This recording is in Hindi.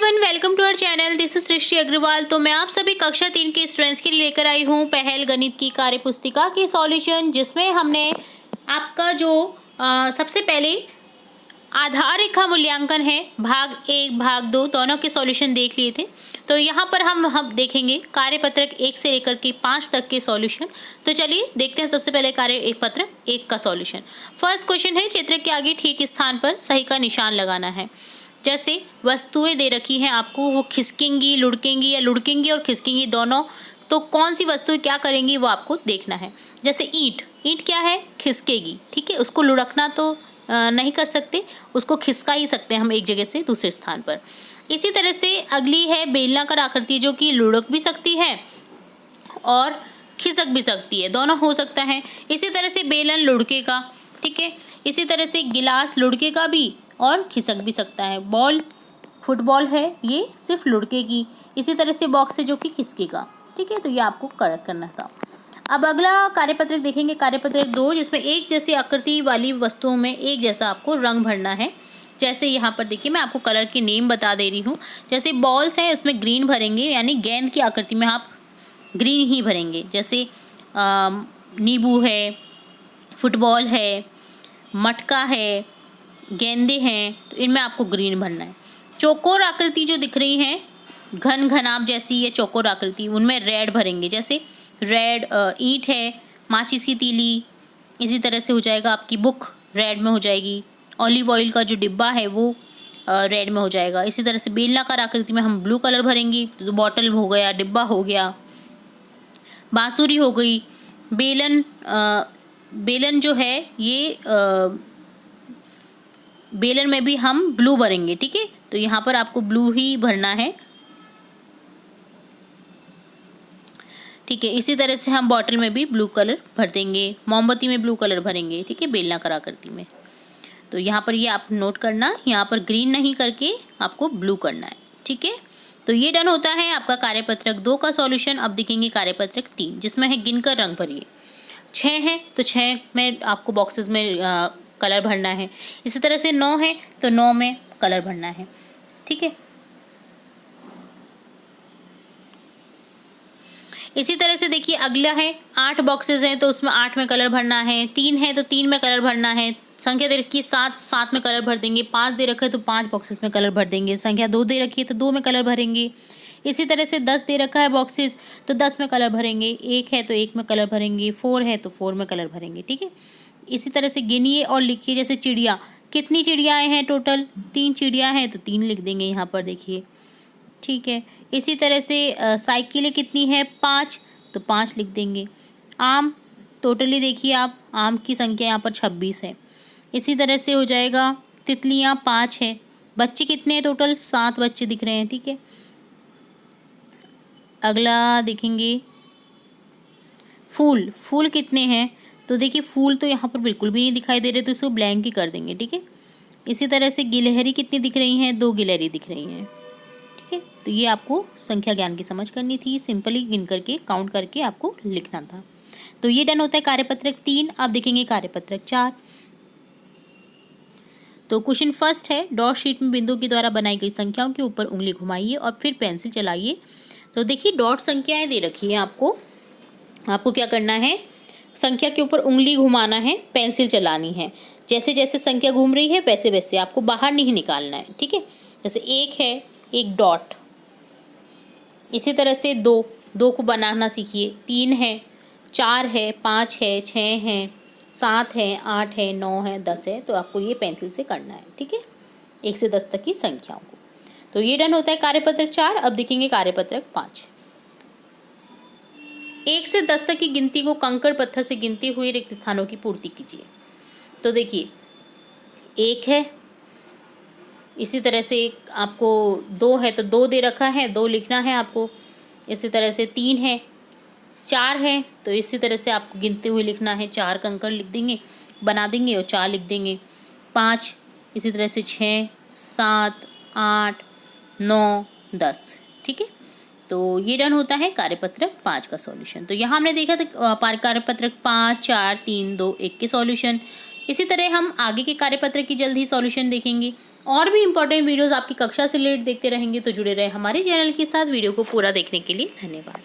Everyone, welcome to our channel. This is Srishti Agarwal. तो मैं आप सभी कक्षा 3 के स्टूडेंट्स के लिए लेकर आई हूँ पहल गणित की कार्य पुस्तिका की सॉल्यूशन, जिसमें हमने आपका जो सबसे पहले आधार रेखा मूल्यांकन है भाग 1 भाग 2 दोनों के सॉल्यूशन देख लिए थे। तो यहाँ पर हम देखेंगे कार्यपत्रक 1 से लेकर के 5 तक के सॉल्यूशन। तो चलिए देखते हैं सबसे पहले कार्यपत्रक 1 का सॉल्यूशन। फर्स्ट क्वेश्चन है, चित्र के आगे ठीक स्थान पर सही का निशान लगाना है। जैसे वस्तुएं दे रखी हैं आपको, वो खिसकेंगी, लुढ़केंगी या लुढ़केंगी और खिसकेंगी दोनों, तो कौन सी वस्तुएं क्या करेंगी वो आपको देखना है। जैसे ईंट, ईंट क्या है, खिसकेगी, ठीक है। उसको लुढ़कना तो नहीं कर सकते, उसको खिसका ही सकते हैं हम एक जगह से दूसरे स्थान पर। इसी तरह से अगली है बेलनाकार आकृति, जो कि लुढ़क भी सकती है और खिसक भी सकती है, दोनों हो सकता है। इसी तरह से बेलन लुढ़केगा, ठीक है। इसी तरह से गिलास लुढ़केगा भी और खिसक भी सकता है। बॉल, फुटबॉल है, ये सिर्फ लुढ़केगी। इसी तरह से बॉक्स है जो कि खिसकेगा, ठीक है। तो ये आपको करेक्ट करना था। अब अगला कार्यपत्रक देखेंगे, कार्यपत्रक 2, जिसमें एक जैसी आकृति वाली वस्तुओं में एक जैसा आपको रंग भरना है। जैसे यहाँ पर देखिए, मैं आपको कलर के नेम बता दे रही हूँ। जैसे बॉल्स हैं, उसमें ग्रीन भरेंगे, यानी गेंद की आकृति में आप ग्रीन ही भरेंगे। जैसे नींबू है, फुटबॉल है, मटका है, गेंदे हैं, तो इनमें आपको ग्रीन भरना है। चौकोर आकृति जो दिख रही हैं, घन घनाभ जैसी ये चौकोर आकृति, उनमें रेड भरेंगे। जैसे रेड ईंट है, माचिस की तीली, इसी तरह से हो जाएगा आपकी बुक, रेड में हो जाएगी। ऑलिव ऑयल का जो डिब्बा है वो रेड में हो जाएगा। इसी तरह से बेलनाकार आकृति में हम ब्लू कलर भरेंगे, तो बॉटल हो गया, डिब्बा हो गया, बांसुरी हो गई। बेलन जो है ये बेलन में भी हम ब्लू भरेंगे, ठीक है। तो यहाँ पर आपको ब्लू ही भरना है, ठीक है। इसी तरह से हम बॉटल में भी ब्लू कलर भर देंगे, मोमबत्ती में ब्लू कलर भरेंगे, ठीक है, बेलनाकार आकृति में। तो यहाँ पर ये आप नोट करना, यहाँ पर ग्रीन नहीं करके आपको ब्लू करना है, ठीक है। तो ये डन होता है आपका कार्यपत्रक 2 का सॉल्यूशन। अब देखेंगे कार्यपत्रक 3, जिसमें है गिनकर रंग भरिए। 6 है तो 6 में आपको बॉक्सेस में कलर भरना है। इसी तरह से 9 है तो 9 में कलर भरना है, ठीक है। इसी तरह से देखिए अगला है 8 बॉक्सेस हैं तो उसमें 8 में कलर भरना है। 3 है तो 3 में कलर भरना है। संख्या दे रखी है 7, 7 में कलर भर देंगे। 5 दे रखा है तो 5 बॉक्सेस में कलर भर देंगे। संख्या 2 दे रखी है तो 2 में कलर भरेंगे। इसी तरह से 10 दे रखा है बॉक्सेस, तो 10 में कलर भरेंगे। 1 है तो 1 में कलर भरेंगे। 4 है तो 4 में कलर भरेंगे, ठीक है। इसी तरह से गिनिए और लिखिए। जैसे चिड़िया, कितनी चिड़ियाएँ हैं टोटल, 3 चिड़िया हैं तो 3 लिख देंगे यहाँ पर, देखिए, ठीक है। इसी तरह से साइकिलें कितनी है, 5, तो 5 लिख देंगे। आम टोटली देखिए आप, आम की संख्या यहाँ पर 26 है। इसी तरह से हो जाएगा, तितलियाँ 5 है। बच्चे कितने हैं टोटल, 7 बच्चे दिख रहे हैं, ठीक है। अगला देखेंगे फूल, फूल कितने हैं, तो देखिए फूल तो यहाँ पर बिल्कुल भी नहीं दिखाई दे रहे, तो इसको ब्लैंक ही कर देंगे, ठीक है। इसी तरह से गिलहरी कितनी दिख रही हैं, 2 गिलहरी दिख रही हैं, ठीक है। तो ये आपको संख्या ज्ञान की समझ करनी थी, सिंपली गिन करके काउंट करके आपको लिखना था। तो ये डन होता है कार्यपत्रक 3। अब देखेंगे कार्यपत्रक 4। तो क्वेश्चन फर्स्ट है, डॉट शीट में बिंदु के द्वारा बनाई गई संख्याओं के ऊपर उंगली घुमाइए और फिर पेंसिल चलाइए। तो देखिए डॉट संख्याएं दे रखी है आपको क्या करना है, संख्या के ऊपर उंगली घुमाना है, पेंसिल चलानी है। जैसे जैसे संख्या घूम रही है वैसे वैसे आपको बाहर नहीं निकालना है, ठीक है। जैसे 1 है, एक डॉट। इसी तरह से 2 को बनाना सीखिए। 3 है, 4 है, 5 है, 6 है, 7 है, 8 है, 9 है, 10 है। तो आपको ये पेंसिल से करना है, ठीक है, 1 से 10 तक की संख्याओं को। तो ये डन होता है कार्यपत्रक 4। अब देखेंगे कार्यपत्रक 5। 1 से 10 तक की गिनती को कंकड़ पत्थर से गिनते हुए रिक्त स्थानों की पूर्ति कीजिए। तो देखिए 1 है, इसी तरह से आपको 2 है तो 2 दे रखा है, 2 लिखना है आपको। इसी तरह से 3 है, 4 है तो इसी तरह से आपको गिनते हुए लिखना है, 4 कंकड़ लिख देंगे, बना देंगे और 4 लिख देंगे। 5, इसी तरह से 6, 7, 8, 9, 10, ठीक है। तो ये डन होता है कार्यपत्रक 5 का सॉल्यूशन। तो यहाँ हमने देखा था कार्यपत्रक 5, 4, 3, 2, 1 के सॉल्यूशन। इसी तरह हम आगे के कार्यपत्रक की जल्द ही सॉल्यूशन देखेंगे। और भी इंपॉर्टेंट वीडियोस आपकी कक्षा से रिलेटेड देखते रहेंगे तो जुड़े रहे हमारे चैनल के साथ। वीडियो को पूरा देखने के लिए धन्यवाद।